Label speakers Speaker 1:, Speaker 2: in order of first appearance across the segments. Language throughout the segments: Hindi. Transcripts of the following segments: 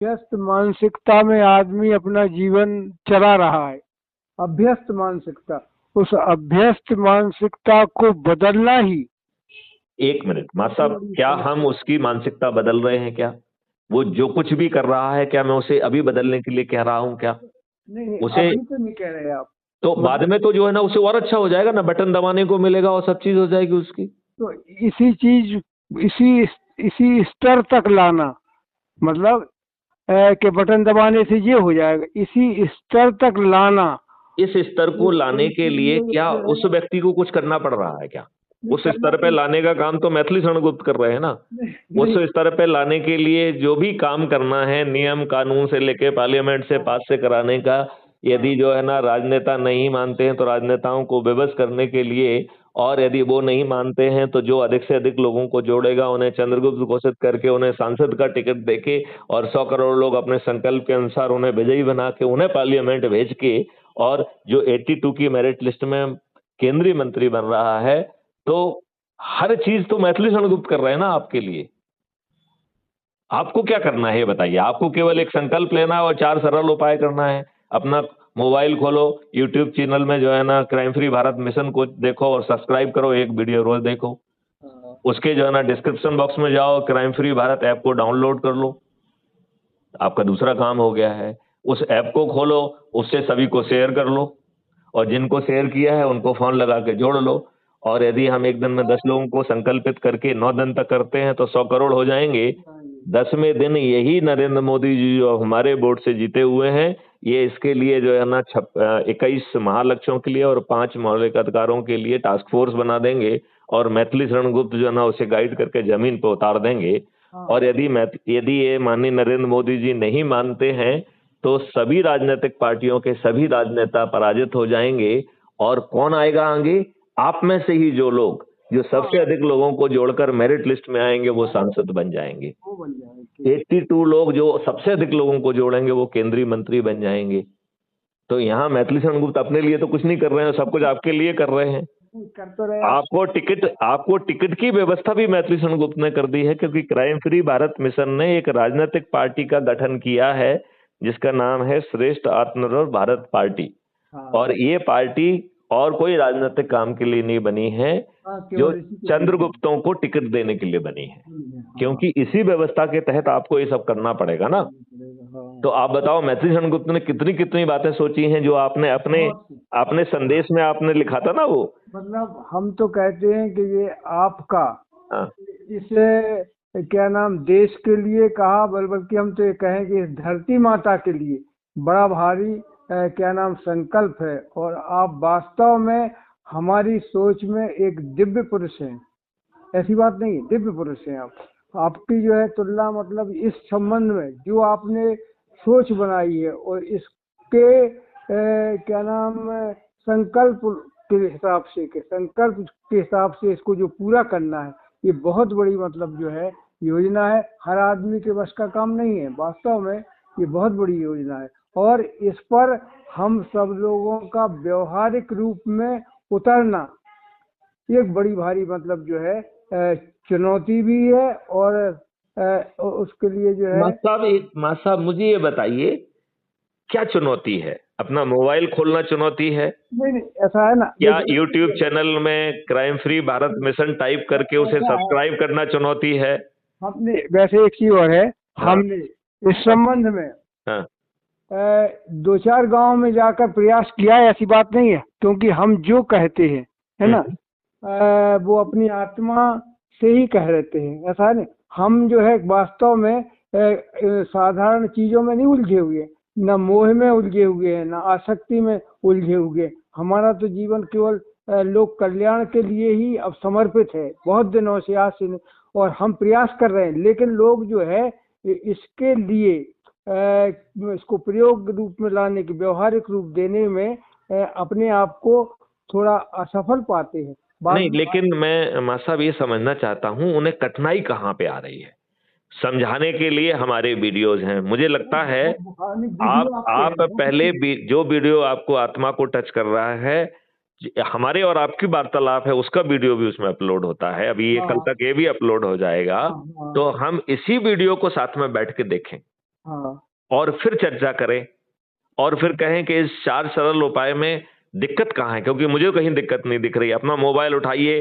Speaker 1: व्यस्त मानसिकता में आदमी अपना जीवन चला रहा है। अभ्यस्त मानसिकता, उस अभ्यस्त मानसिकता को बदलना ही।
Speaker 2: एक मिनट मां साहब, क्या हम उसकी मानसिकता बदल रहे हैं? क्या वो जो कुछ भी कर रहा है, क्या मैं उसे अभी बदलने के लिए कह रहा हूं? क्या
Speaker 1: नहीं,
Speaker 2: उसे
Speaker 1: अभी तो नहीं कह रहे आप।
Speaker 2: तो बाद में तो जो है ना उसे और अच्छा हो जाएगा ना, बटन दबाने को मिलेगा और सब चीज हो जाएगी उसकी।
Speaker 1: तो इसी इसी स्तर तक लाना, मतलब कि बटन दबाने से ये हो जाएगा, इसी स्तर तक लाना।
Speaker 2: इस स्तर को लाने के लिए क्या उस व्यक्ति को कुछ करना पड़ रहा है? क्या उस स्तर पे लाने का काम तो मैथिली शरण गुप्त कर रहे हैं ना। उस स्तर पे लाने के लिए जो भी काम करना है, नियम कानून से लेके पार्लियामेंट से पास से कराने का, यदि जो है ना राजनेता नहीं मानते हैं तो राजनेताओं को विवश करने के लिए, और यदि वो नहीं मानते हैं तो जो अधिक से अधिक लोगों को जोड़ेगा उन्हें चंद्रगुप्त घोषित करके उन्हें सांसद का टिकट देके, और 100 करोड़ लोग अपने संकल्प के अनुसार उन्हें विजयी बना के उन्हें पार्लियामेंट भेज के, और जो 82 की मेरिट लिस्ट में केंद्रीय मंत्री बन रहा है, तो हर चीज तो मैथिली शरण गुप्त कर रहे हैं ना आपके लिए। आपको क्या करना है ये बताइए? आपको केवल एक संकल्प लेना है और 4 सरल उपाय करना है। अपना मोबाइल खोलो, यूट्यूब चैनल में जो है ना क्राइम फ्री भारत मिशन को देखो और सब्सक्राइब करो, एक वीडियो रोज देखो। उसके जो है ना डिस्क्रिप्शन बॉक्स में जाओ, क्राइम फ्री भारत ऐप को डाउनलोड कर लो, आपका दूसरा काम हो गया है। उस ऐप को खोलो, उससे सभी को शेयर कर लो, और जिनको शेयर किया है उनको फोन लगा के जोड़ लो। और यदि हम एक दिन में 10 लोगों को संकल्पित करके 9 दिन तक करते हैं तो 100 करोड़ हो जाएंगे। 10वें दिन यही नरेंद्र मोदी जी जो हमारे वोट से जीते हुए हैं, ये इसके लिए जो है ना 21 महालक्ष्यों के लिए और 5 मौलिक अधिकारों के लिए टास्क फोर्स बना देंगे, और मैथिली शरण गुप्त जो है ना उसे गाइड करके जमीन पर उतार देंगे। और यदि ये माननीय नरेंद्र मोदी जी नहीं मानते हैं तो सभी राजनीतिक पार्टियों के सभी राजनेता पराजित हो जाएंगे। और कौन आएगा आगे? आप में से ही जो लोग जो सबसे अधिक लोगों को जोड़कर मेरिट लिस्ट में आएंगे वो सांसद बन जाएंगे। 82 लोग जो सबसे अधिक लोगों को जोड़ेंगे वो केंद्रीय मंत्री बन जाएंगे। तो यहाँ मैथिली शरण गुप्त अपने लिए तो कुछ नहीं कर रहे हैं, सब कुछ आपके लिए कर रहे हैं।
Speaker 1: कर तो रहे।
Speaker 2: आपको टिकट की व्यवस्था भी मैथिली शरण गुप्त ने कर दी है, क्योंकि क्राइम फ्री भारत मिशन ने एक राजनीतिक पार्टी का गठन किया है जिसका नाम है श्रेष्ठ आत्मनिर्भर भारत पार्टी। और ये पार्टी और कोई राजनीतिक काम के लिए नहीं बनी है, जो चंद्रगुप्तों को टिकट देने के लिए बनी है। क्योंकि इसी व्यवस्था के तहत आपको ये सब करना पड़ेगा ना। तो आप बताओ मैथिली शरण गुप्त ने कितनी कितनी बातें सोची हैं जो आपने अपने संदेश में आपने लिखा था ना। वो
Speaker 1: मतलब हम तो कहते हैं कि ये आपका इसे क्या नाम देश के लिए कहा, बल्कि हम तो ये कहें कि इस धरती माता के लिए बड़ा भारी क्या नाम संकल्प है। और आप वास्तव में हमारी सोच में एक दिव्य पुरुष हैं। ऐसी बात नहीं है, दिव्य पुरुष हैं आप। आपकी जो है तुलना, मतलब इस संबंध में जो आपने सोच बनाई है और इसके क्या नाम संकल्प के हिसाब से इसको जो पूरा करना है, ये बहुत बड़ी मतलब जो है योजना है। हर आदमी के बस का काम नहीं है। वास्तव में ये बहुत बड़ी योजना है और इस पर हम सब लोगों का व्यवहारिक रूप में उतरना एक बड़ी भारी मतलब जो है चुनौती भी है। और उसके लिए जो है
Speaker 2: मां साहब मुझे ये बताइए क्या चुनौती है? अपना मोबाइल खोलना चुनौती है?
Speaker 1: नहीं, ऐसा है ना।
Speaker 2: क्या यूट्यूब चैनल में crime free Bharat mission type करके उसे सब्सक्राइब करना चुनौती है?
Speaker 1: हमने वैसे एक चीज और है, हमने इस संबंध में 2-4 गांव में जाकर प्रयास किया है। ऐसी बात नहीं है, क्योंकि हम जो कहते हैं है ना वो अपनी आत्मा से ही कह रहते हैं। ऐसा है ना, हम जो है वास्तव में साधारण चीजों में नहीं उलझे हुए, न मोह में उलझे हुए हैं, न आसक्ति में उलझे हुए। हमारा तो जीवन केवल लोक कल्याण के लिए ही अब समर्पित है, बहुत दिनों से आज से। और हम प्रयास कर रहे हैं, लेकिन लोग जो है इसके लिए इसको प्रयोग रूप में लाने की, व्यवहारिक रूप देने में अपने आप को थोड़ा असफल पाते हैं।
Speaker 2: नहीं, लेकिन मैं मां साहब ये समझना चाहता हूँ उन्हें कठिनाई कहाँ पे आ रही है। समझाने के लिए हमारे वीडियोज हैं। मुझे लगता है आप पहले जो वीडियो आपको आत्मा को टच कर रहा है, हमारे और आपकी वार्तालाप है, उसका वीडियो भी उसमें अपलोड होता है। अभी ये कल तक ये भी अपलोड हो जाएगा। तो हम इसी वीडियो को साथ में बैठ के देखें।
Speaker 1: हाँ
Speaker 2: और फिर चर्चा करें और फिर कहें कि इस 4 सरल उपाय में दिक्कत कहाँ है, क्योंकि मुझे कहीं दिक्कत नहीं दिख रही। अपना मोबाइल उठाइए,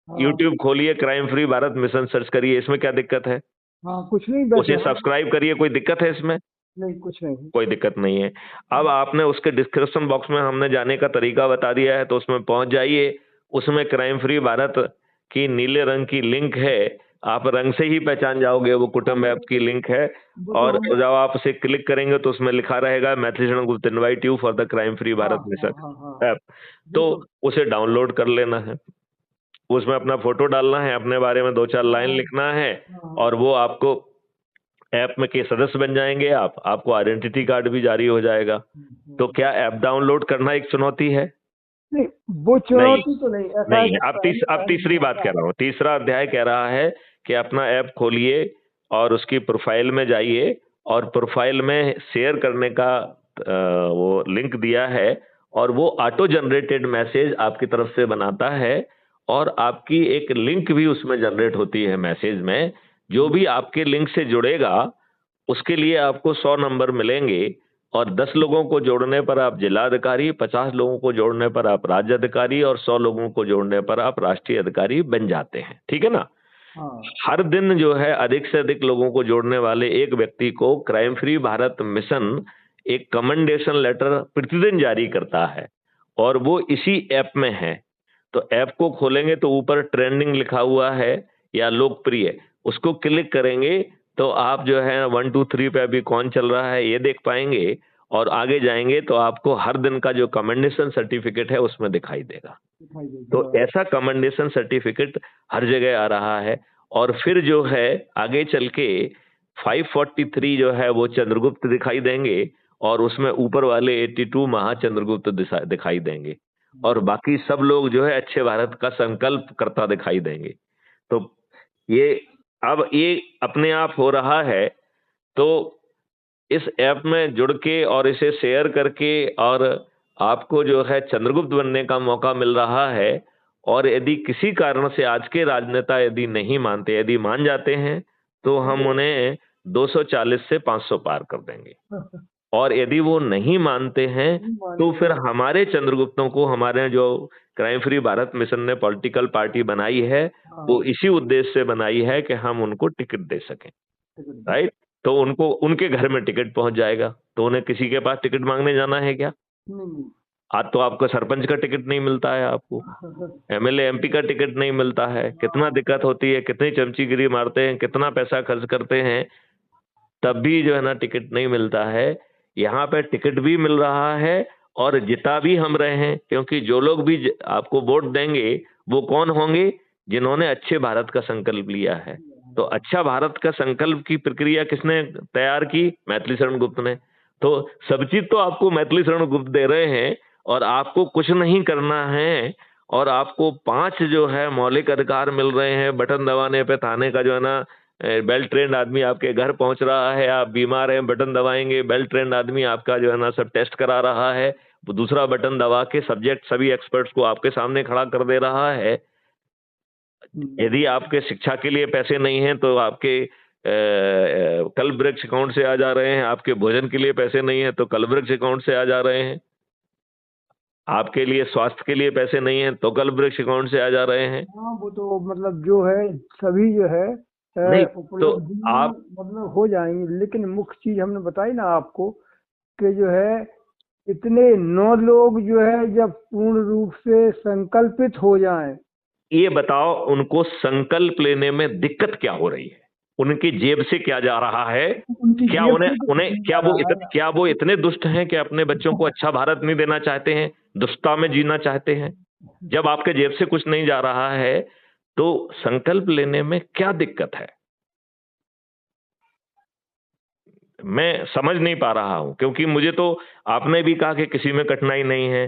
Speaker 1: हाँ
Speaker 2: यूट्यूब खोलिए, crime free Bharat mission search करिए, इसमें क्या दिक्कत है?
Speaker 1: हाँ, कुछ नहीं
Speaker 2: उसे
Speaker 1: बैठे
Speaker 2: सब्सक्राइब करिए, कोई दिक्कत है इसमें?
Speaker 1: नहीं, कुछ नहीं।
Speaker 2: कोई दिक्कत नहीं है। अब आपने उसके डिस्क्रिप्शन बॉक्स में हमने जाने का तरीका बता दिया है, तो उसमें पहुंच जाइए। उसमें क्राइम फ्री भारत की नीले रंग की लिंक है, आप रंग से ही पहचान जाओगे, वो कुटुंब ऐप की लिंक है।
Speaker 1: वो तो
Speaker 2: और
Speaker 1: हम
Speaker 2: जब आप उसे क्लिक करेंगे तो उसमें लिखा रहेगा Maithili Sharan Gupt invite you for the crime free
Speaker 1: हाँ
Speaker 2: भारत
Speaker 1: हाँ
Speaker 2: मिशन
Speaker 1: हाँ हाँ,
Speaker 2: ऐप।
Speaker 1: वो
Speaker 2: तो
Speaker 1: तो
Speaker 2: उसे डाउनलोड कर लेना है, उसमें अपना फोटो डालना है, अपने बारे में 2-4 लाइन
Speaker 1: हाँ
Speaker 2: लिखना है,
Speaker 1: हाँ
Speaker 2: और वो आपको ऐप में के सदस्य बन जाएंगे। आप आपको आइडेंटिटी कार्ड भी जारी हो जाएगा। तो
Speaker 1: हाँ।
Speaker 2: क्या ऐप डाउनलोड करना एक चुनौती है?
Speaker 1: नहीं, वो
Speaker 2: नहीं,
Speaker 1: चुनौती तो नहीं, ऐसा है
Speaker 2: नहीं
Speaker 1: कि
Speaker 2: है।
Speaker 1: पहले
Speaker 2: अब
Speaker 1: पहले
Speaker 2: तीसरी बात
Speaker 1: जाना
Speaker 2: कह
Speaker 1: है।
Speaker 2: रहा हूँ, तीसरा अध्याय कह रहा है कि अपना ऐप खोलिए और उसकी प्रोफाइल में जाइए, और प्रोफाइल में शेयर करने का वो लिंक दिया है, और वो ऑटो जनरेटेड मैसेज आपकी तरफ से बनाता है, और आपकी एक लिंक भी उसमें जनरेट होती है मैसेज में। जो भी आपके लिंक से जुड़ेगा उसके लिए आपको 100 नंबर मिलेंगे, और 10 लोगों को जोड़ने पर आप जिलाधिकारी, 50 लोगों को जोड़ने पर आप राज्य अधिकारी, और 100 लोगों को जोड़ने पर आप राष्ट्रीय अधिकारी बन जाते हैं। ठीक है ना?
Speaker 1: हाँ
Speaker 2: हर दिन जो है अधिक से अधिक लोगों को जोड़ने वाले एक व्यक्ति को क्राइम फ्री भारत मिशन एक कमेंडेशन लेटर प्रतिदिन जारी करता है, और वो इसी ऐप में है। तो ऐप को खोलेंगे तो ऊपर ट्रेंडिंग लिखा हुआ है या लोकप्रिय, उसको क्लिक करेंगे तो आप जो है 1 2 3 पे अभी कौन चल रहा है ये देख पाएंगे, और आगे जाएंगे तो आपको हर दिन का जो कमेंडेशन सर्टिफिकेट है उसमें दिखाई देगा।
Speaker 1: दिखाई
Speaker 2: तो
Speaker 1: देगा।
Speaker 2: ऐसा कमेंडेशन सर्टिफिकेट हर जगह आ रहा है। और फिर जो है आगे चल के 543 जो है वो चंद्रगुप्त दिखाई देंगे, और उसमें ऊपर वाले 82 महाचंद्रगुप्त दिखाई देंगे, और बाकी सब लोग जो है अच्छे भारत का संकल्प करता दिखाई देंगे। तो ये अब ये अपने आप हो रहा है। तो इस ऐप में जुड़ के और इसे शेयर करके, और आपको जो है चंद्रगुप्त बनने का मौका मिल रहा है। और यदि किसी कारण से आज के राजनेता यदि नहीं मानते, यदि मान जाते हैं, तो हम उन्हें 240 से 500 पार कर देंगे। और यदि वो नहीं मानते हैं
Speaker 1: नहीं
Speaker 2: तो
Speaker 1: मानेंगे।
Speaker 2: फिर हमारे चंद्रगुप्तों को, हमारे जो क्राइम फ्री भारत मिशन ने पॉलिटिकल पार्टी बनाई है, वो
Speaker 1: हाँ
Speaker 2: इसी उद्देश्य से बनाई है कि हम उनको टिकट दे सकें।
Speaker 1: Ticket
Speaker 2: right? तो उनको उनके घर में टिकट पहुंच जाएगा, तो उन्हें किसी के पास टिकट मांगने जाना है क्या?
Speaker 1: नहीं
Speaker 2: आज तो आपको सरपंच का टिकट नहीं मिलता है, आपको
Speaker 1: नहीं।
Speaker 2: एमएलए एमपी का टिकट नहीं मिलता है, कितना
Speaker 1: हाँ
Speaker 2: दिक्कत होती है, कितनी चमचीगिरी मारते हैं, कितना पैसा खर्च करते हैं, तब भी जो है ना टिकट नहीं मिलता है। यहाँ पे टिकट भी मिल रहा है, और जिता भी हम रहे हैं, क्योंकि जो लोग भी आपको वोट देंगे वो कौन होंगे? जिन्होंने अच्छे भारत का संकल्प लिया है। तो अच्छा भारत का संकल्प की प्रक्रिया किसने तैयार की? मैथिली शरण गुप्त ने। तो सब चीज तो आपको मैथिली शरण गुप्त दे रहे हैं, और आपको कुछ नहीं करना है, और आपको 5 जो है मौलिक अधिकार मिल रहे हैं। बटन दबाने पे थाने का जो है ना वेल ट्रेंड आदमी आपके घर पहुंच रहा है, आप बीमार हैं बटन दबाएंगे, वेल ट्रेंड आदमी आपका जो है ना सब टेस्ट करा रहा है, वो दूसरा बटन दबा के सब्जेक्ट सभी एक्सपर्ट्स को आपके सामने खड़ा कर दे रहा है। यदि आपके शिक्षा के लिए पैसे नहीं हैं तो आपके कल वृक्ष अकाउंट से आ जा रहे हैं, आपके भोजन के लिए पैसे नहीं है तो कल वृक्ष अकाउंट से आ जा रहे हैं, आपके लिए स्वास्थ्य के लिए पैसे नहीं है तो कल वृक्ष अकाउंट से आ जा रहे हैं।
Speaker 1: हाँ, वो तो मतलब जो है सभी जो है
Speaker 2: नहीं तो
Speaker 1: उपलब्धि
Speaker 2: आप
Speaker 1: मतलब हो जाएंगी, लेकिन मुख्य चीज हमने बताई ना आपको कि जो है इतने 9 लोग जो है जब पूर्ण रूप से संकल्पित हो जाएं।
Speaker 2: ये बताओ उनको संकल्प लेने में दिक्कत क्या हो रही है? उनकी जेब से क्या जा रहा है?
Speaker 1: उनकी
Speaker 2: क्या
Speaker 1: जेब
Speaker 2: उन्हें
Speaker 1: से तो कुछ
Speaker 2: उन्हें
Speaker 1: नहीं जा रहा है।
Speaker 2: क्या वो इतने दुष्ट हैं कि अपने बच्चों को अच्छा भारत नहीं देना चाहते हैं, दुष्टता में जीना चाहते हैं? जब आपके जेब से कुछ नहीं जा रहा है तो संकल्प लेने में क्या दिक्कत है? मैं समझ नहीं पा रहा हूं, क्योंकि मुझे तो आपने भी कहा कि किसी में कठिनाई नहीं है।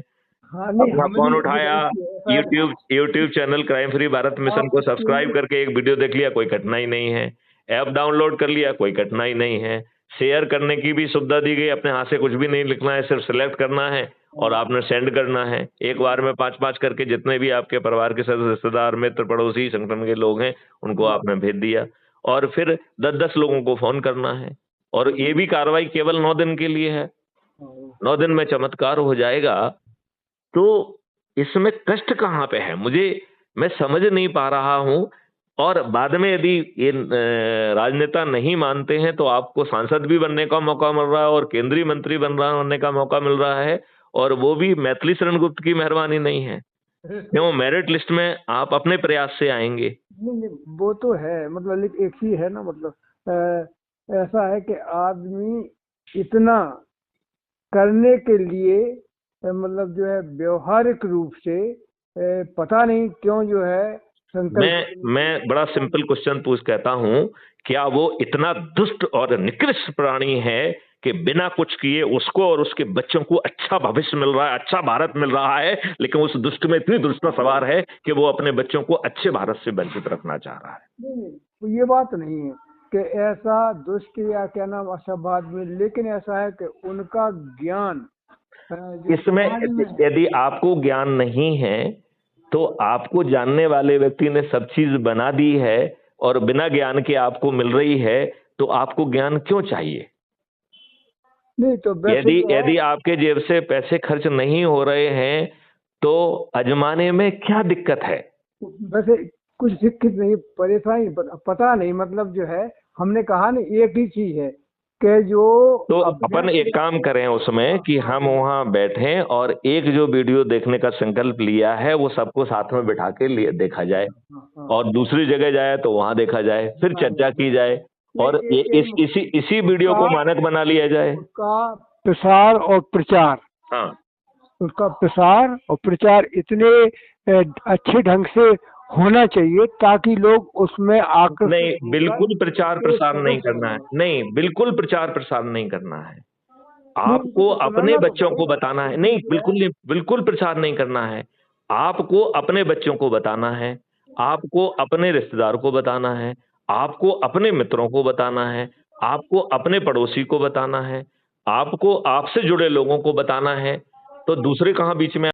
Speaker 1: हाँ नहीं,
Speaker 2: अपना
Speaker 1: हमने
Speaker 2: फोन
Speaker 1: ये
Speaker 2: उठाया,
Speaker 1: नहीं किया, ऐसा है ना।
Speaker 2: YouTube channel crime free Bharat mission
Speaker 1: आप
Speaker 2: को सब्सक्राइब
Speaker 1: केंद्र
Speaker 2: करके एक वीडियो देख लिया, कोई कठिनाई नहीं है। ऐप डाउनलोड कर लिया, कोई कठिनाई नहीं है। शेयर करने की भी सुविधा दी गई, अपने हाथ से कुछ भी नहीं लिखना है, सिर्फ सिलेक्ट करना है और आपने सेंड करना है। एक बार में 5-5 करके जितने भी आपके परिवार के सदस्य, रिश्तेदार, मित्र, पड़ोसी, संगठन के लोग हैं, उनको आपने भेज दिया। और फिर 10-10 लोगों को फोन करना है। और ये भी कार्रवाई केवल 9 दिन के लिए है, 9 दिन में चमत्कार हो जाएगा। तो इसमें कष्ट कहाँ पे है, मैं समझ नहीं पा रहा हूं। और बाद में यदि ये राजनेता नहीं मानते हैं तो आपको सांसद भी बनने का मौका मिल रहा है और केंद्रीय मंत्री बनने का मौका मिल रहा है, और वो भी मैथिली शरण गुप्त की मेहरबानी नहीं है, क्यों मेरिट लिस्ट में आप अपने प्रयास से आएंगे।
Speaker 1: नहीं, वो तो है, मतलब लेकिन एक ही है ना, मतलब ऐसा है कि आदमी इतना करने के लिए मतलब जो है व्यवहारिक रूप से पता नहीं क्यों जो है संकल्प।
Speaker 2: मैं बड़ा सिंपल क्वेश्चन कहता हूं, क्या वो इतना दुष्ट और निकृष्ट प्राणी है कि बिना कुछ किए उसको और उसके बच्चों को अच्छा भविष्य मिल रहा है, अच्छा भारत मिल रहा है, लेकिन उस दुष्ट में इतनी दुष्टता सवार है कि वो अपने बच्चों को अच्छे भारत से वंचित रखना चाह रहा है।
Speaker 1: नहीं, तो ये बात नहीं है कि ऐसा दुष्ट या क्या नाम असभ्य आदमी, लेकिन ऐसा है कि उनका ज्ञान
Speaker 2: इसमें यदि आपको ज्ञान नहीं है तो आपको जानने वाले व्यक्ति ने सब चीज बना दी है और बिना ज्ञान के आपको मिल रही है, तो आपको ज्ञान क्यों चाहिए?
Speaker 1: नहीं तो
Speaker 2: यदि आपके जेब से पैसे खर्च नहीं हो रहे हैं तो अजमाने में क्या दिक्कत है?
Speaker 1: वैसे कुछ दिक्कत नहीं, परेशानी पता नहीं, मतलब जो है हमने कहा ना एक ही चीज है कि जो
Speaker 2: तो अपन एक काम करें उसमें कि हम वहां बैठें और एक जो वीडियो देखने का संकल्प लिया है वो सबको साथ में बिठा के देखा जाए, और दूसरी जगह जाए तो वहां देखा जाए, फिर चर्चा की जाए और इसी वीडियो को मानक बना लिया जाए।
Speaker 1: उसका प्रसार और प्रचार,
Speaker 2: हाँ,
Speaker 1: उसका प्रसार और प्रचार इतने अच्छे ढंग से होना चाहिए ताकि लोग उसमें आकर।
Speaker 2: नहीं, बिल्कुल प्रचार प्रसार नहीं करना है, नहीं बिल्कुल प्रचार प्रसार नहीं करना है, आपको अपने बच्चों को बताना है। नहीं, बिल्कुल प्रचार नहीं करना है, आपको अपने बच्चों को बताना है, आपको अपने रिश्तेदार को बताना है, आपको अपने मित्रों को बताना है, आपको अपने पड़ोसी को बताना है, आपको आपसे जुड़े लोगों को बताना है, तो दूसरे कहाँ बीच में